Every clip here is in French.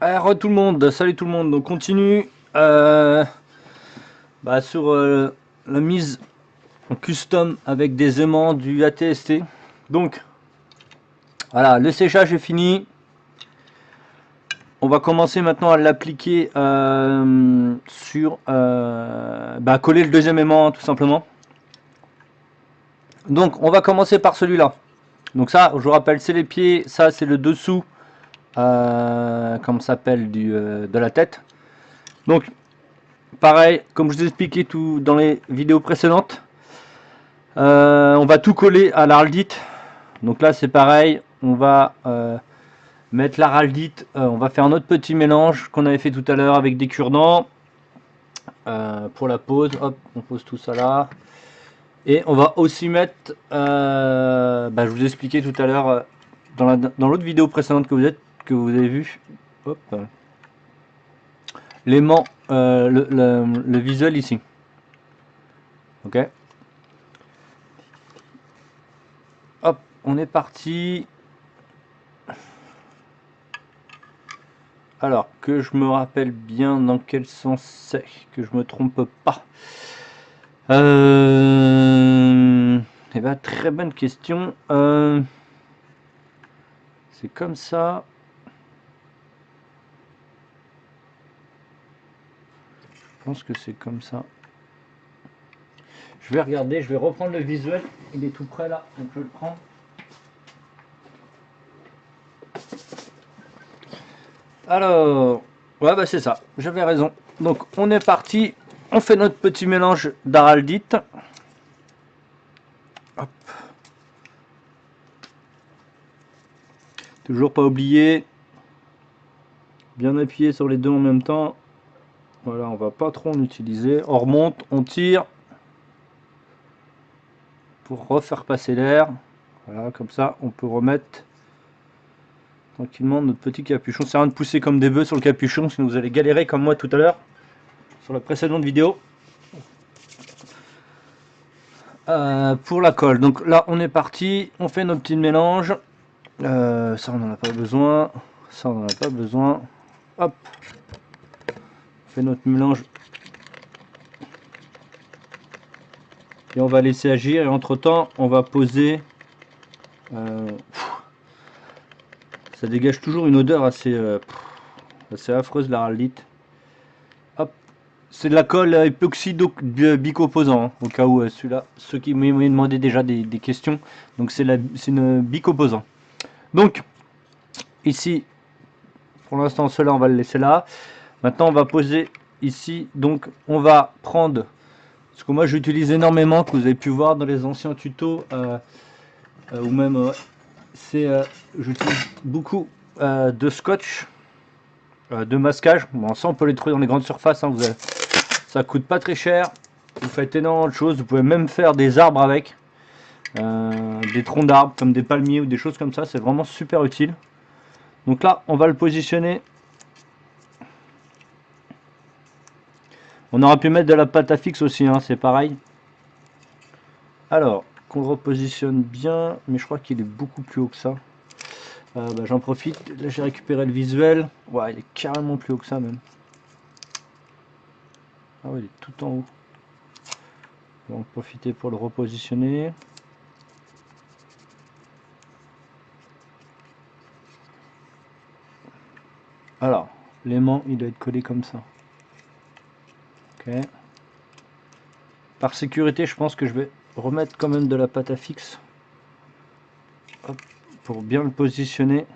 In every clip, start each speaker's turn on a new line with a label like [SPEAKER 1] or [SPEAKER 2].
[SPEAKER 1] Alors tout le monde, salut tout le monde, on continue sur la mise en custom avec des aimants du ATST. Donc voilà, le séchage est fini. On va commencer maintenant à l'appliquer sur coller le deuxième aimant tout simplement. Donc on va commencer par celui-là. Donc ça, je vous rappelle, c'est les pieds, ça c'est le dessous, comme ça s'appelle, de la tête. Donc pareil, comme je vous ai expliqué tout dans les vidéos précédentes, on va tout coller à l'araldite. Donc là c'est pareil, on va mettre l'araldite, on va faire notre petit mélange qu'on avait fait tout à l'heure avec des cure-dents. Pour la pose, hop, on pose tout ça là. Et on va aussi mettre, je vous ai expliqué tout à l'heure dans l'autre vidéo précédente que vous avez vu, hop, l'aimant, le visuel ici. Ok. Hop, on est parti. Alors, que je me rappelle bien dans quel sens c'est, que je me trompe pas. Eh ben, très bonne question. C'est comme ça. Je pense que c'est comme ça. Je vais regarder, je vais reprendre le visuel. Il est tout près là, donc je le prends. Alors, ouais, bah c'est ça, j'avais raison. Donc, on est parti. On fait notre petit mélange d'araldite. Hop. Toujours pas oublier. Bien appuyer sur les deux en même temps. Voilà, on va pas trop en utiliser. On remonte, on tire. Pour refaire passer l'air. Voilà, comme ça, on peut remettre tranquillement notre petit capuchon. C'est rien de pousser comme des bœufs sur le capuchon, sinon vous allez galérer comme moi tout à l'heure sur la précédente vidéo. Pour la colle, donc là on est parti, on fait nos petits mélanges. Ça on n'en a pas besoin, ça on n'en a pas besoin. Hop, on fait notre mélange et on va laisser agir. Et entre temps, on va poser. Ça dégage toujours une odeur assez affreuse, l'araldite. Hop, c'est de la colle époxy bicomposant, hein, au cas où celui-là, ceux qui m'ont demandé déjà des questions. Donc c'est une bicomposant. Donc ici, pour l'instant, cela on va le laisser là. Maintenant, on va poser ici. Donc on va prendre ce que moi j'utilise énormément, que vous avez pu voir dans les anciens tutos, ou même j'utilise beaucoup de scotch, de masquage. Bon, ça on peut les trouver dans les grandes surfaces, hein, ça coûte pas très cher. Vous faites énormément de choses, vous pouvez même faire des arbres avec, des troncs d'arbres comme des palmiers ou des choses comme ça, c'est vraiment super utile. Donc là on va le positionner. On aurait pu mettre de la pâte à fixe aussi, hein, c'est pareil. Alors qu'on le repositionne bien, mais je crois qu'il est beaucoup plus haut que ça. J'en profite, là j'ai récupéré le visuel. Ouais, il est carrément plus haut que ça même. Ah ouais, il est tout en haut. On va en profiter pour le repositionner. Alors, l'aimant il doit être collé comme ça. Ok. Par sécurité, je pense que je vais remettre quand même de la pâte à fixe. Hop, pour bien le positionner.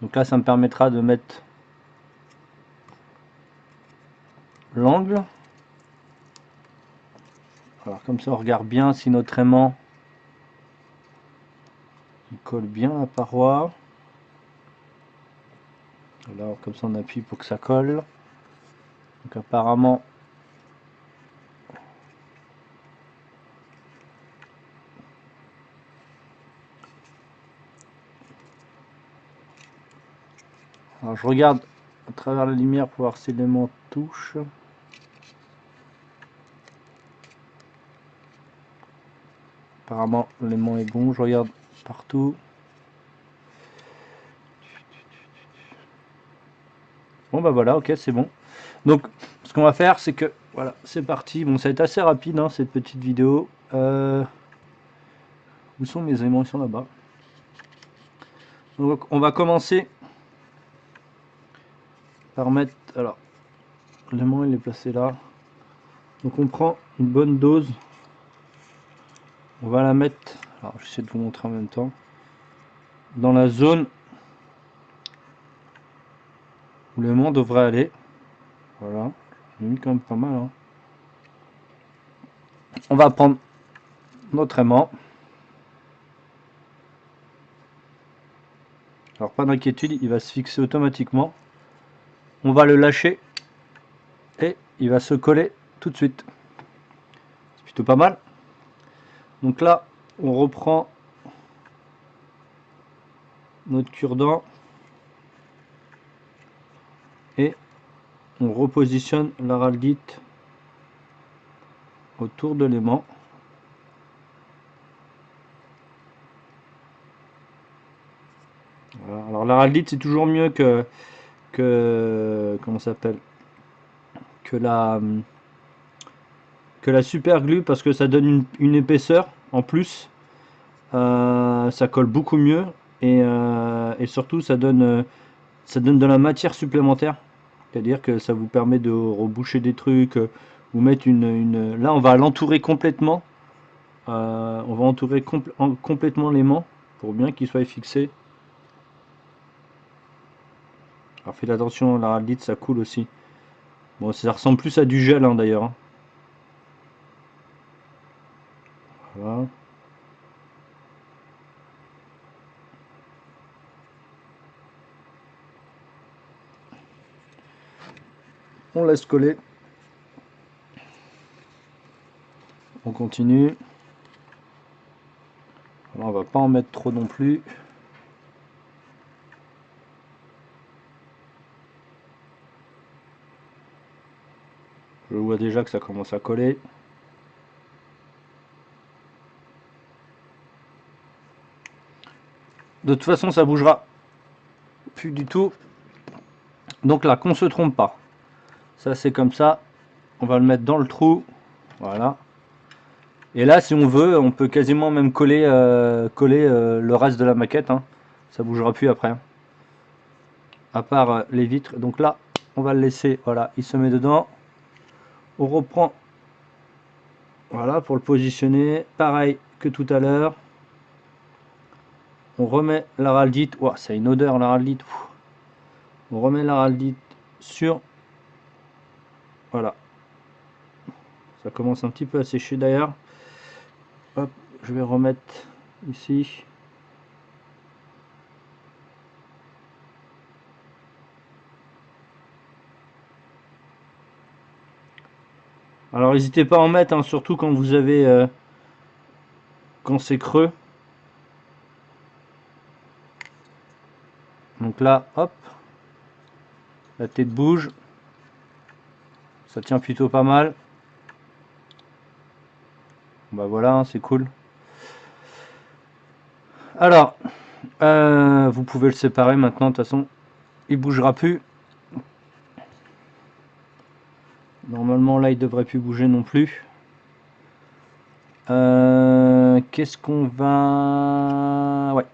[SPEAKER 1] Donc là, ça me permettra de mettre l'angle. Alors comme ça, on regarde bien si notre aimant il colle bien à la paroi. Alors comme ça, on appuie pour que ça colle. Donc apparemment, alors je regarde à travers la lumière pour voir si l'aimant touche. Apparemment l'aimant est bon, je regarde partout. Bon bah voilà, ok, c'est bon. Donc ce qu'on va faire, c'est que voilà, c'est parti. Bon, ça va être assez rapide hein, cette petite vidéo. Où sont mes aimants? Ils sont là-bas. Donc on va commencer par mettre. Alors, l'aimant il est placé là. Donc on prend une bonne dose. On va la mettre. Alors j'essaie de vous montrer en même temps. Dans la zone où l'aimant devrait aller. Voilà. J'ai mis quand même pas mal. Hein. On va prendre notre aimant. Alors pas d'inquiétude, il va se fixer automatiquement. On va le lâcher et il va se coller tout de suite. C'est plutôt pas mal. Donc là, on reprend notre cure-dent et on repositionne l'araldite autour de l'aimant. Voilà. Alors l'araldite c'est toujours mieux que comment ça s'appelle que la super glue parce que ça donne une épaisseur en plus. Ça colle beaucoup mieux et surtout ça donne de la matière supplémentaire. C'est-à-dire que ça vous permet de reboucher des trucs, vous mettre Là, on va l'entourer complètement. On va entourer complètement l'aimant pour bien qu'il soit fixé. Alors faites attention, l'araldite ça coule aussi. Bon, ça ressemble plus à du gel hein, d'ailleurs. Hein. Voilà. On laisse coller. On continue. Alors, on va pas en mettre trop non plus. Je vois déjà que ça commence à coller. De toute façon, ça bougera plus du tout. Donc là, qu'on se trompe pas. Ça, c'est comme ça. On va le mettre dans le trou. Voilà. Et là, si on veut, on peut quasiment même coller le reste de la maquette. Hein. Ça bougera plus après. Hein. À part les vitres. Donc là, on va le laisser. Voilà, il se met dedans. On reprend. Voilà, pour le positionner. Pareil que tout à l'heure. On remet l'araldite. Ouah, ça a une odeur l'araldite. On remet l'araldite sur. Voilà. Ça commence un petit peu à sécher d'ailleurs. Hop, je vais remettre ici. Alors n'hésitez pas à en mettre, hein, surtout quand vous avez quand c'est creux. Donc là, hop, la tête bouge. Ça tient plutôt pas mal. Bah voilà, hein, c'est cool. Alors, vous pouvez le séparer maintenant, de toute façon, il bougera plus. Normalement là, il devrait plus bouger non plus. Qu'est-ce qu'on va... Ouais,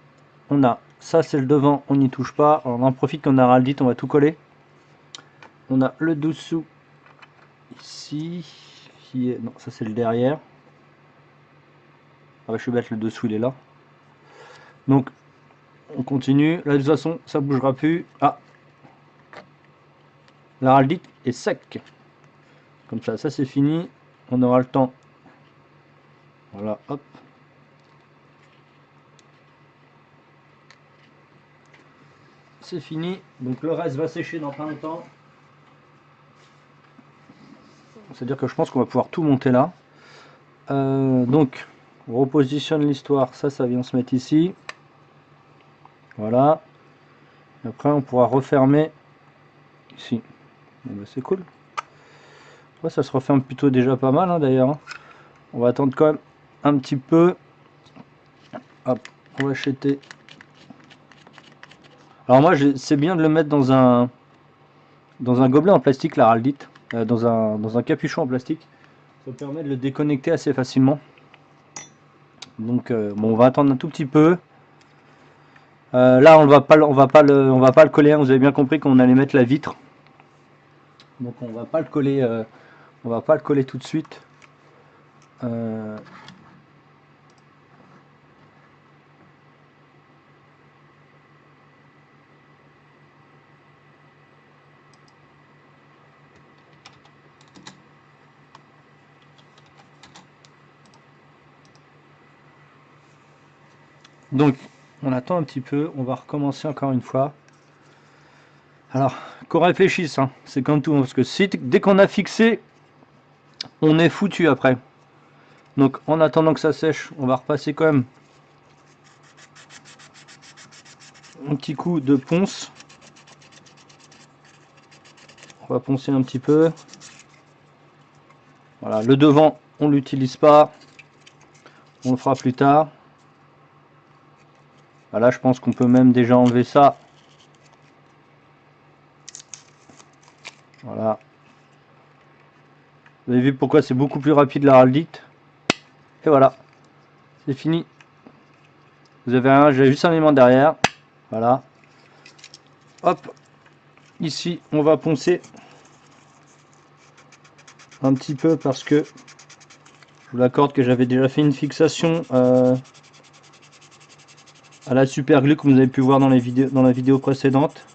[SPEAKER 1] on a ça, c'est le devant, on n'y touche pas. Alors, on en profite qu'on a araldite, on va tout coller. On a le dessous ici, qui est... Non, ça c'est le derrière. Ah bah, je suis bête, le dessous il est là. Donc, on continue. Là, de toute façon, ça bougera plus. Ah, l'araldite est sec. Comme ça c'est fini. On aura le temps. Voilà, hop. C'est fini. Donc le reste va sécher dans plein de temps. C'est-à-dire que je pense qu'on va pouvoir tout monter là. Donc, on repositionne l'histoire. Ça vient se mettre ici. Voilà. Et après, on pourra refermer ici. Bon, bah, c'est cool. Ouais, ça se referme plutôt déjà pas mal hein, d'ailleurs. Hein. On va attendre quand même un petit peu. Hop, on va acheter. Alors moi, c'est bien de le mettre dans un dans un gobelet en plastique l'héraldite, dans un capuchon en plastique. Ça permet de le déconnecter assez facilement. Donc bon, on va attendre un tout petit peu. Là, on va pas le coller. Hein. Vous avez bien compris qu'on allait mettre la vitre. Donc on va pas le coller. On va pas le coller tout de suite. Donc on attend un petit peu. On va recommencer encore une fois. Alors qu'on réfléchisse. Hein. C'est comme tout. Hein, parce que dès qu'on a fixé, on est foutu après. Donc en attendant que ça sèche, on va repasser quand même un petit coup de ponce. On va poncer un petit peu. Voilà, le devant, on l'utilise pas. On le fera plus tard. Voilà, je pense qu'on peut même déjà enlever ça. Voilà. Vous avez vu pourquoi c'est beaucoup plus rapide l'héraldite. Et voilà. C'est fini. Vous avez rien, j'ai juste un élément derrière. Voilà. Hop. Ici, on va poncer un petit peu parce que je vous l'accorde que j'avais déjà fait une fixation à la super glue comme vous avez pu voir dans la vidéo précédente.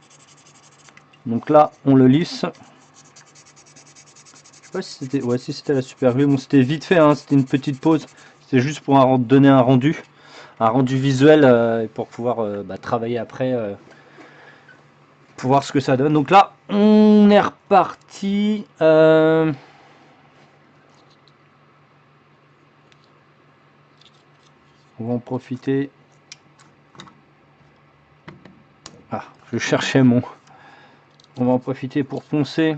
[SPEAKER 1] Donc là, on le lisse. Je sais pas si c'était, ouais, si c'était la super glue. Bon, c'était vite fait, hein, c'était une petite pause. C'est juste pour donner un rendu visuel pour pouvoir travailler après, pour voir ce que ça donne. Donc là, on est reparti. On va en profiter. Ah, je cherchais mon. On va en profiter pour poncer.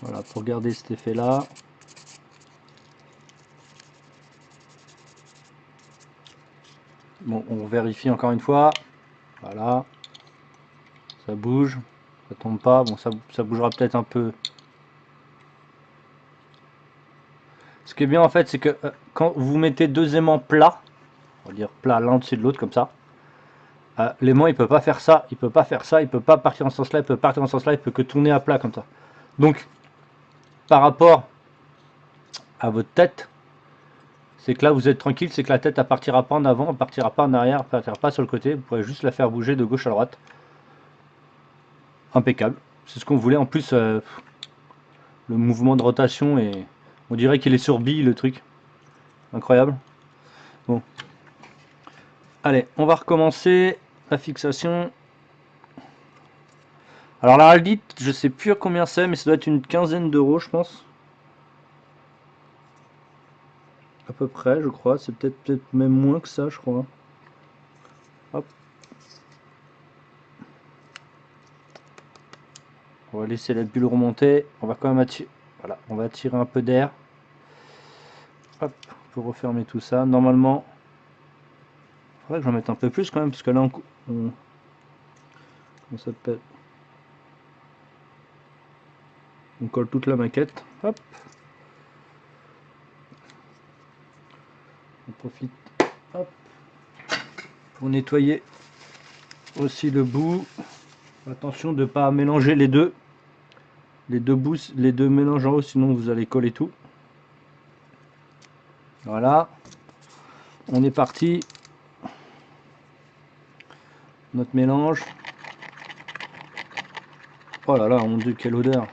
[SPEAKER 1] Voilà, pour garder cet effet là. Bon, on vérifie encore une fois. Voilà. Ça bouge. Ça tombe pas. Bon, ça bougera peut-être un peu. Ce qui est bien en fait, c'est que quand vous mettez deux aimants plats, on va dire plat l'un au-dessus de l'autre comme ça, l'aimant il peut pas faire ça, il peut pas faire ça, il peut pas partir en ce sens là, il peut partir en ce sens là, il peut que tourner à plat comme ça. Donc, par rapport à votre tête, c'est que là vous êtes tranquille, c'est que la tête elle partira pas en avant, elle partira pas en arrière, elle partira pas sur le côté, vous pourrez juste la faire bouger de gauche à droite. Impeccable, c'est ce qu'on voulait. En plus, le mouvement de rotation, et on dirait qu'il est sur bille le truc. Incroyable. Bon. Allez, on va recommencer la fixation. Alors la l'héraldite, je sais plus à combien c'est, mais ça doit être une quinzaine d'euros, je pense. À peu près, je crois. C'est peut-être même moins que ça, je crois. Hop. On va laisser la bulle remonter. On va quand même attirer. Voilà, on va attirer un peu d'air. Hop, pour refermer tout ça. Normalement, il faudrait que j'en mette un peu plus quand même, parce que là, on comment ça s'appelle, on colle toute la maquette. Hop. On profite. Hop. Pour nettoyer aussi le bout. Attention de ne pas mélanger les deux. Les deux bouts, les deux mélanges en haut, sinon vous allez coller tout. Voilà. On est parti. Notre mélange. Oh là là, mon dieu, quelle odeur.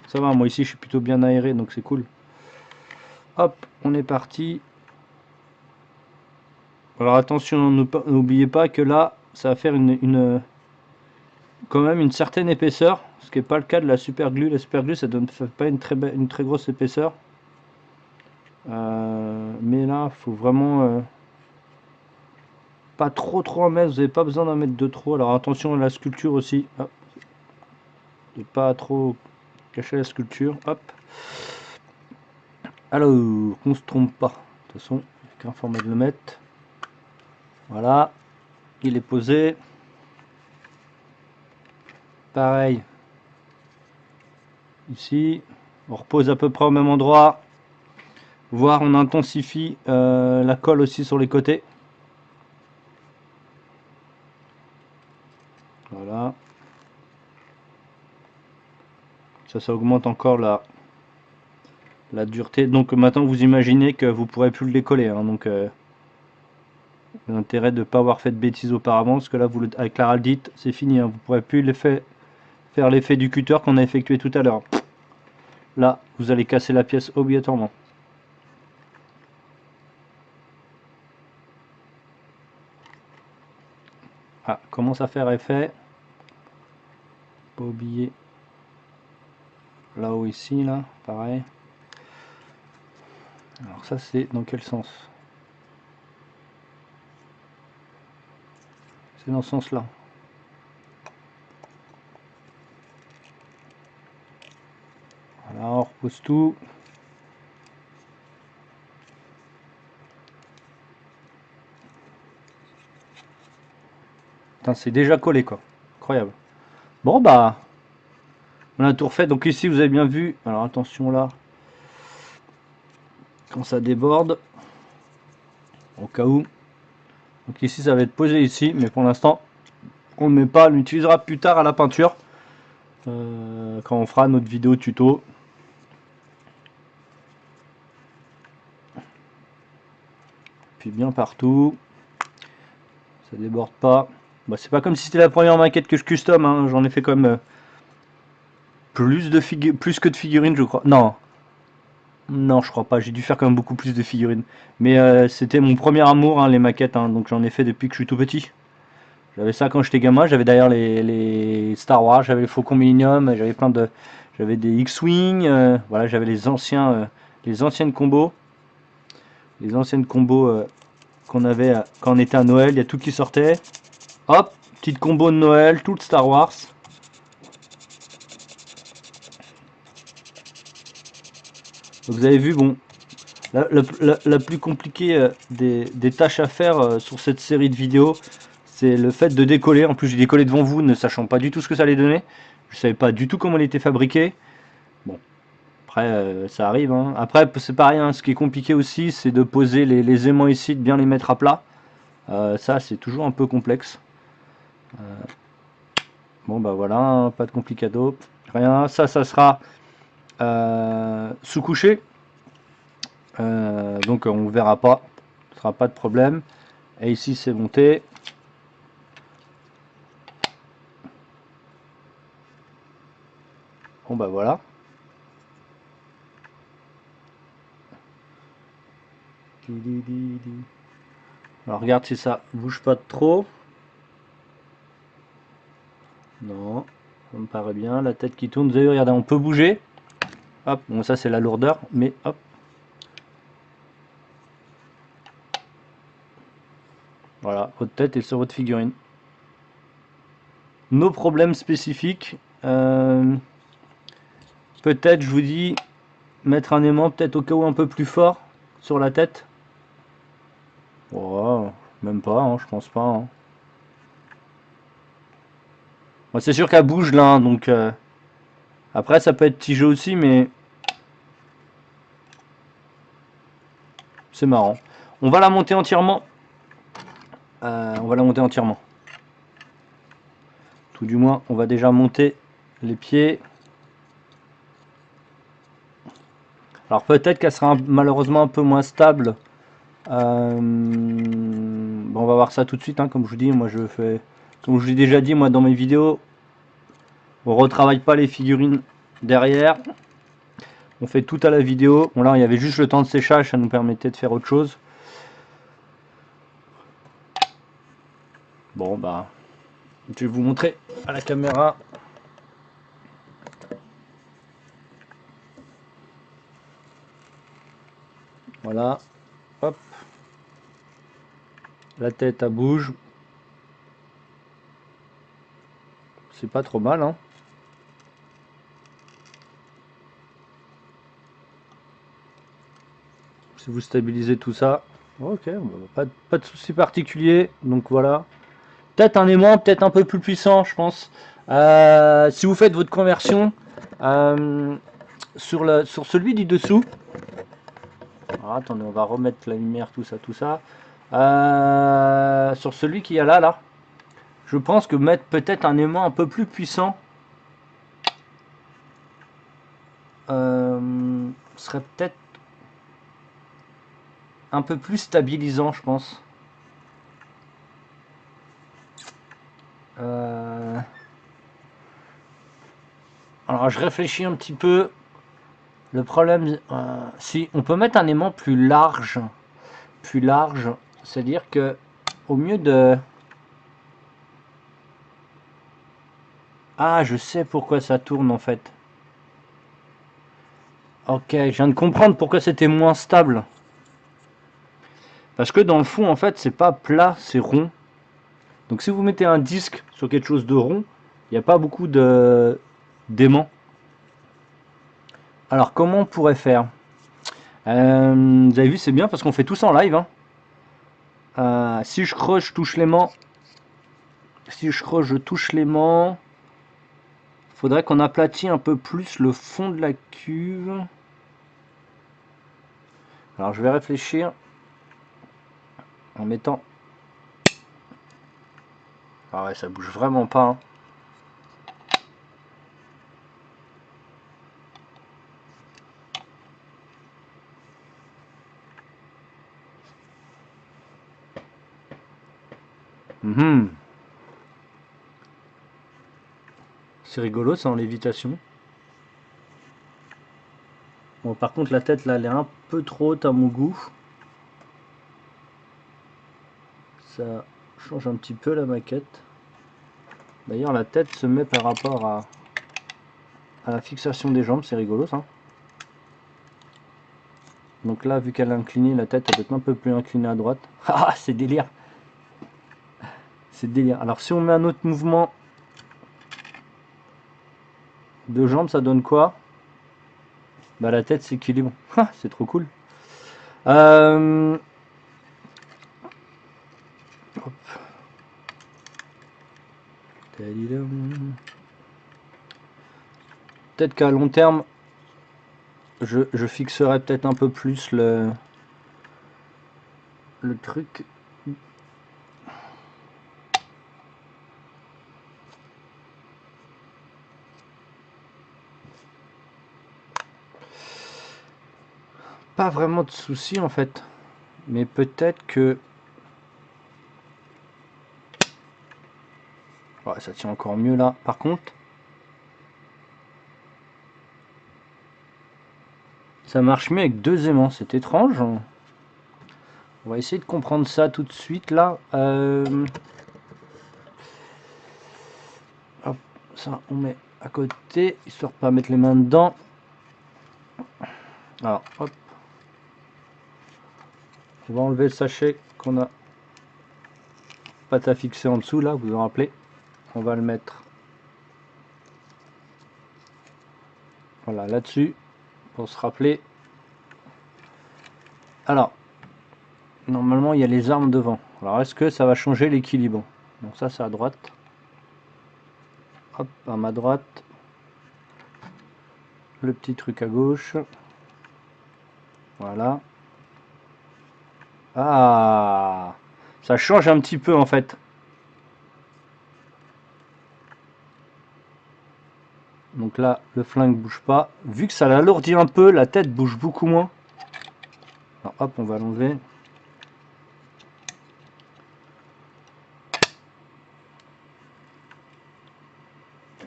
[SPEAKER 1] Ça va, moi ici je suis plutôt bien aéré, donc c'est cool. Hop, on est parti. Alors attention, n'oubliez pas que là, ça va faire quand même une certaine épaisseur, ce qui n'est pas le cas de la super glue. La super glue, ça donne pas une très grosse épaisseur. Mais là, faut vraiment pas trop en mettre. Vous n'avez pas besoin d'en mettre de trop. Alors attention à la sculpture aussi. Hop. De pas trop cacher la sculpture. Hop. Alors, qu'on se trompe pas. De toute façon, avec un format de le mettre. Voilà, il est posé. Pareil, ici, on repose à peu près au même endroit. Voire on intensifie la colle aussi sur les côtés. Voilà. Ça augmente encore la dureté. Donc maintenant vous imaginez que vous pourrez plus le décoller. Hein. Donc l'intérêt de ne pas avoir fait de bêtises auparavant, parce que là vous avec l'araldite c'est fini. Hein. Vous pourrez plus faire l'effet du cutter qu'on a effectué tout à l'heure. Là vous allez casser la pièce obligatoirement. Ah, commence à faire effet. Pas oublier là-haut ici, là, pareil. Alors ça c'est dans quel sens? C'est dans ce sens-là. Voilà, on repose tout. Putain, c'est déjà collé quoi. Incroyable. Bon bah, on a tout refait. Donc ici vous avez bien vu. Alors attention là. Quand ça déborde. Au cas où. Donc ici ça va être posé ici. Mais pour l'instant, on ne met pas. On l'utilisera plus tard à la peinture. Quand on fera notre vidéo tuto. Puis bien partout. Ça déborde pas. Bah, c'est pas comme si c'était la première maquette que je custom. Hein. J'en ai fait quand même plus que de figurines je crois. Non. Non, je crois pas. J'ai dû faire quand même beaucoup plus de figurines. Mais c'était mon premier amour, hein, les maquettes. Hein, donc j'en ai fait depuis que je suis tout petit. J'avais ça quand j'étais gamin. J'avais d'ailleurs les Star Wars, j'avais les Faucon Millennium, j'avais des X-Wing. Voilà, j'avais les anciennes combos, qu'on avait quand on était à Noël. Il y a tout qui sortait. Hop, petite combo de Noël, toute Star Wars. Donc vous avez vu, bon, la plus compliquée des tâches à faire sur cette série de vidéos, c'est le fait de décoller. En plus, j'ai décollé devant vous, ne sachant pas du tout ce que ça allait donner. Je savais pas du tout comment il était fabriqué. Bon, après, ça arrive. Hein. Après, c'est pareil. Hein, ce qui est compliqué aussi, c'est de poser les aimants ici, de bien les mettre à plat. Ça, c'est toujours un peu complexe. Bon, bah voilà, hein, pas de complicado. Rien. Ça sera sous-couché. Donc, on verra pas. Ce sera pas de problème. Et ici, c'est monté. Bon, bah voilà. Alors regarde si ça bouge pas trop. Non, ça me paraît bien. La tête qui tourne. Vous avez regardez, on peut bouger. Hop, bon ça c'est la lourdeur, mais hop. Voilà, votre tête est sur votre figurine. Nos problèmes spécifiques. Peut-être, je vous dis, mettre un aimant peut-être au cas où un peu plus fort sur la tête. Oh, même pas, hein, je pense pas. Hein. Bon, c'est sûr qu'elle bouge là, hein, donc après ça peut être petit jeu aussi, mais c'est marrant. On va la monter entièrement. On va la monter entièrement. Tout du moins, on va déjà monter les pieds. Alors peut-être qu'elle sera malheureusement un peu moins stable. Bon, on va voir ça tout de suite, hein, comme je vous dis. Moi, comme je vous l'ai déjà dit, moi dans mes vidéos, on retravaille pas les figurines derrière. On fait tout à la vidéo. Bon là, il y avait juste le temps de séchage, ça nous permettait de faire autre chose. Bon bah, je vais vous montrer à la caméra. Voilà, hop, la tête elle bouge. C'est pas trop mal, hein. Si vous stabilisez tout ça, Ok, bah, pas de souci particulier. Donc voilà. Peut-être un aimant, peut-être un peu plus puissant, je pense. Si vous faites votre conversion euh, sur celui du dessous. Alors, attendez, on va remettre la lumière, tout ça, tout ça. Sur celui qui y a là, je pense que mettre peut-être un aimant un peu plus puissant serait peut-être un peu plus stabilisant, je pense. Euh, alors, je réfléchis un petit peu. Le problème, si on peut mettre un aimant plus large, c'est-à-dire que au mieux de... Ah, je sais pourquoi ça tourne en fait. Ok, je viens de comprendre pourquoi c'était moins stable. Parce que dans le fond, en fait, c'est pas plat, c'est rond. Donc si vous mettez un disque sur quelque chose de rond, il n'y a pas beaucoup de d'aimants. Alors comment on pourrait faire? Vous avez vu, c'est bien parce qu'on fait tout ça en live, hein. Si je creuse, je touche l'aimant. Si je creuse, je touche l'aimant. Faudrait qu'on aplatit un peu plus le fond de la cuve. Alors je vais réfléchir en mettant... Ah ouais, ça bouge vraiment pas, hein. Mhm. C'est rigolo ça en lévitation. Bon, par contre la tête là elle est un peu trop haute à mon goût. Ça change un petit peu la maquette. D'ailleurs la tête se met par rapport à la fixation des jambes, c'est rigolo ça. Donc là vu qu'elle est inclinée, la tête elle peut être un peu plus inclinée à droite. Ah c'est délire. C'est délire. Alors si on met un autre mouvement de jambes, ça donne quoi? Bah la tête s'équilibre. Ah, c'est trop cool. Euh, Peut-être qu'à long terme, je fixerai peut-être un peu plus le truc. Pas vraiment de soucis en fait. Mais peut-être que... Ouais, ça tient encore mieux là. Par contre, ça marche mieux avec deux aimants. C'est étrange. On va essayer de comprendre ça tout de suite là. Hop, ça on met à côté, histoire de pas mettre les mains dedans. Alors, hop. On va enlever le sachet qu'on a pâte à fixer en dessous là, vous vous en rappelez. On va le mettre voilà là-dessus pour se rappeler. Alors, normalement il y a les armes devant. Alors est-ce que ça va changer l'équilibre? Donc ça c'est à droite. Hop, à ma droite. Le petit truc à gauche. Voilà. Ah, ça change un petit peu en fait. Donc là, le flingue bouge pas. Vu que ça l'alourdit un peu, la tête bouge beaucoup moins. Alors hop, on va l'enlever.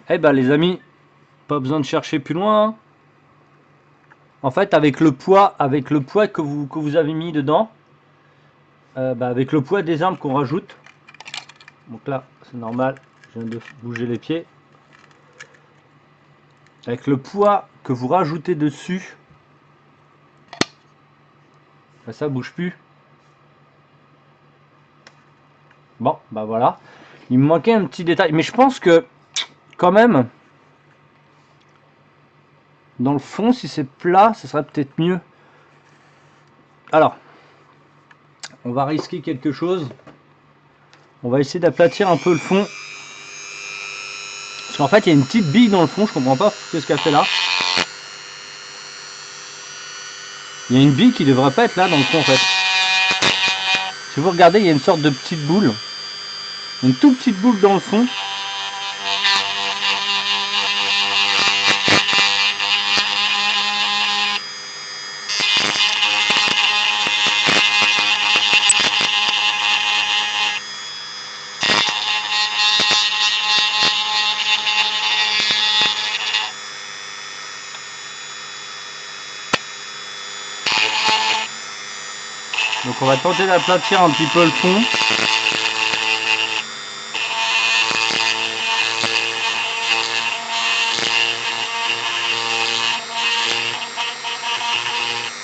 [SPEAKER 1] Eh ben les amis, pas besoin de chercher plus loin, hein. En fait, avec le poids que vous avez mis dedans, avec le poids des armes qu'on rajoute. Donc là, c'est normal, je viens de bouger les pieds. Avec le poids que vous rajoutez dessus, bah, ça bouge plus. Bon, bah voilà. Il me manquait un petit détail, mais je pense que quand même, dans le fond, si c'est plat, ça serait peut-être mieux. Alors, on va risquer quelque chose. On va essayer d'aplatir un peu le fond. Parce qu'en fait, il y a une petite bille dans le fond, je comprends pas ce qu'elle fait là. Il y a une bille qui devrait pas être là dans le fond en fait. Si vous regardez, il y a une sorte de petite boule. Une toute petite boule dans le fond. Donc on va tenter d'aplatir un petit peu le fond.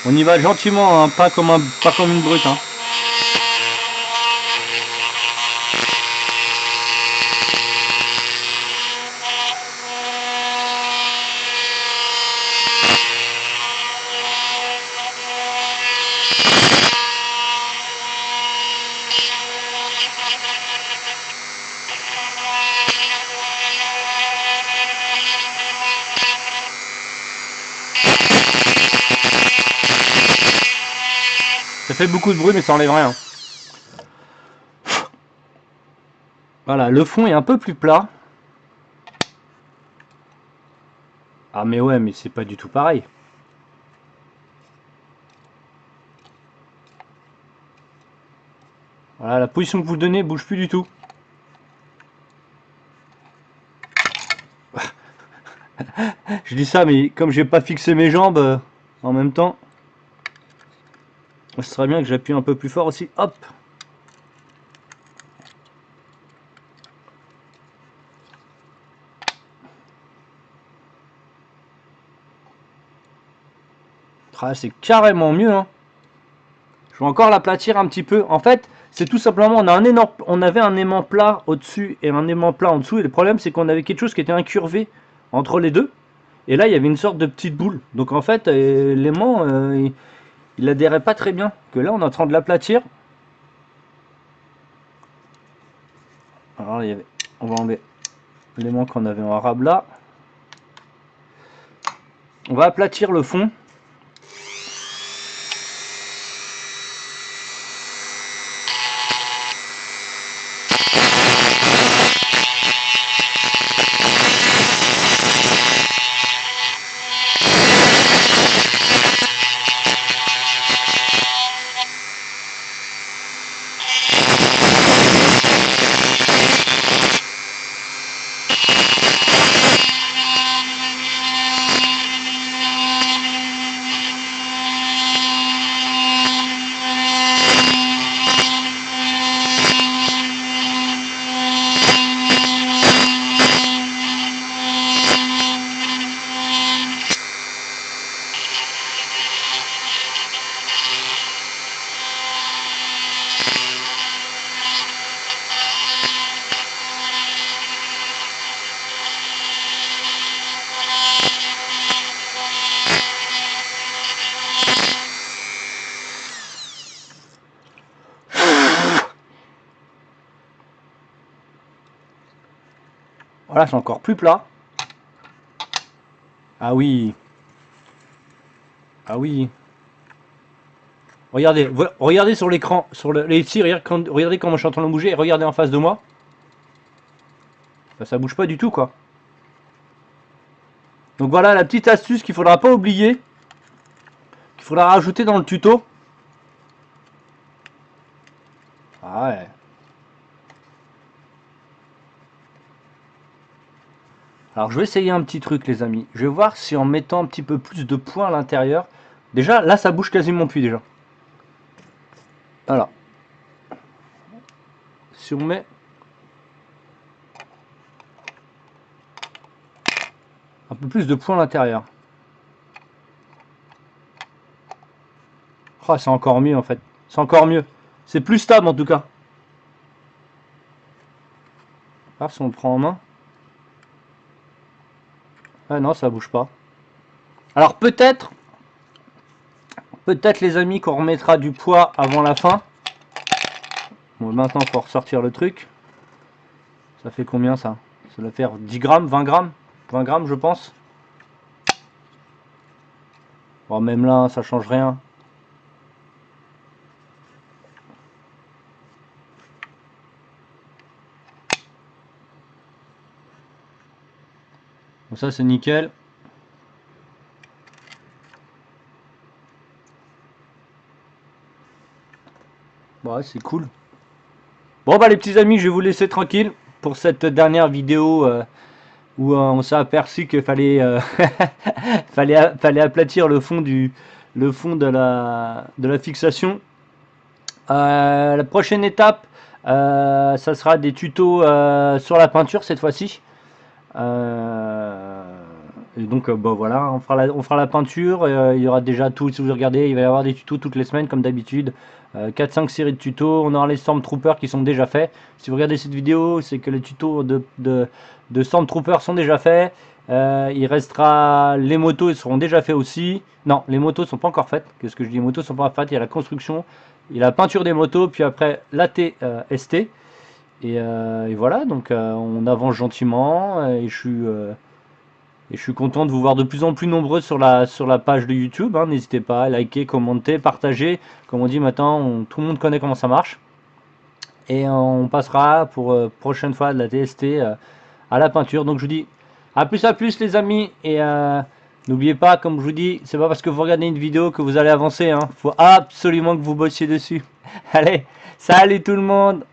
[SPEAKER 1] On y va gentiment, hein, pas comme une brute. Hein. Ça fait beaucoup de bruit mais ça enlève rien. Voilà, le fond est un peu plus plat. Ah mais ouais, mais c'est pas du tout pareil. Voilà, la position que vous donnez bouge plus du tout. Je dis ça, mais comme j'ai pas fixé mes jambes en même temps, ce serait bien que j'appuie un peu plus fort aussi. Hop! Ah, c'est carrément mieux. Hein. Je vais encore l'aplatir un petit peu. En fait, c'est tout simplement, on avait un aimant plat au-dessus et un aimant plat en dessous. Et le problème, c'est qu'on avait quelque chose qui était incurvé entre les deux. Et là, il y avait une sorte de petite boule. Donc en fait, l'aimant, il adhérait pas très bien. Que là, on est en train de l'aplatir. Alors, on va enlever l'aimant qu'on avait en arabe là. On va aplatir le fond. Voilà, c'est encore plus plat. Ah oui. Ah oui. Regardez, regardez sur l'écran, sur les tirs, regardez comment je suis en train de bouger et regardez en face de moi. Ça bouge pas du tout quoi. Donc voilà la petite astuce qu'il faudra pas oublier, qu'il faudra rajouter dans le tuto. Ah ouais. Alors je vais essayer un petit truc les amis. Je vais voir si en mettant un petit peu plus de points à l'intérieur. Déjà là ça bouge quasiment plus déjà. Voilà. Si on met un peu plus de points à l'intérieur. Oh, c'est encore mieux en fait. C'est encore mieux. C'est plus stable en tout cas. Alors si on le prend en main. Ah non, ça bouge pas. Alors peut-être les amis qu'on remettra du poids avant la fin. Bon, maintenant, il faut ressortir le truc. Ça fait combien ça? Ça doit faire 10 grammes, 20 grammes? 20 grammes, je pense. Bon, même là, ça change rien. Bon, ça, c'est nickel. Ouais, c'est cool. Bon, bah, les petits amis, je vais vous laisser tranquille pour cette dernière vidéo où on s'est aperçu qu'il fallait, fallait aplatir le fond de la fixation. La prochaine étape, ça sera des tutos sur la peinture cette fois-ci. Et donc, bah, voilà, on fera la peinture. Il y aura déjà tout, si vous regardez, il va y avoir des tutos toutes les semaines comme d'habitude. 4-5 séries de tutos. On aura les Stormtroopers qui sont déjà faits. Si vous regardez cette vidéo, c'est que les tutos de Stormtroopers sont déjà faits. Il restera les motos, ils seront déjà faits aussi. Non, les motos sont pas encore faites. Qu'est-ce que je dis? Les motos sont pas faites. Il y a la construction, il y a la peinture des motos, puis après la TST. Et voilà, donc on avance gentiment. Et je suis content de vous voir de plus en plus nombreux sur la page de YouTube. Hein. N'hésitez pas à liker, commenter, partager. Comme on dit maintenant, tout le monde connaît comment ça marche. Et on passera pour prochaine fois de la TST à la peinture. Donc je vous dis à plus les amis. Et n'oubliez pas, comme je vous dis, c'est pas parce que vous regardez une vidéo que vous allez avancer. Hein. Faut absolument que vous bossiez dessus. Allez, salut tout le monde!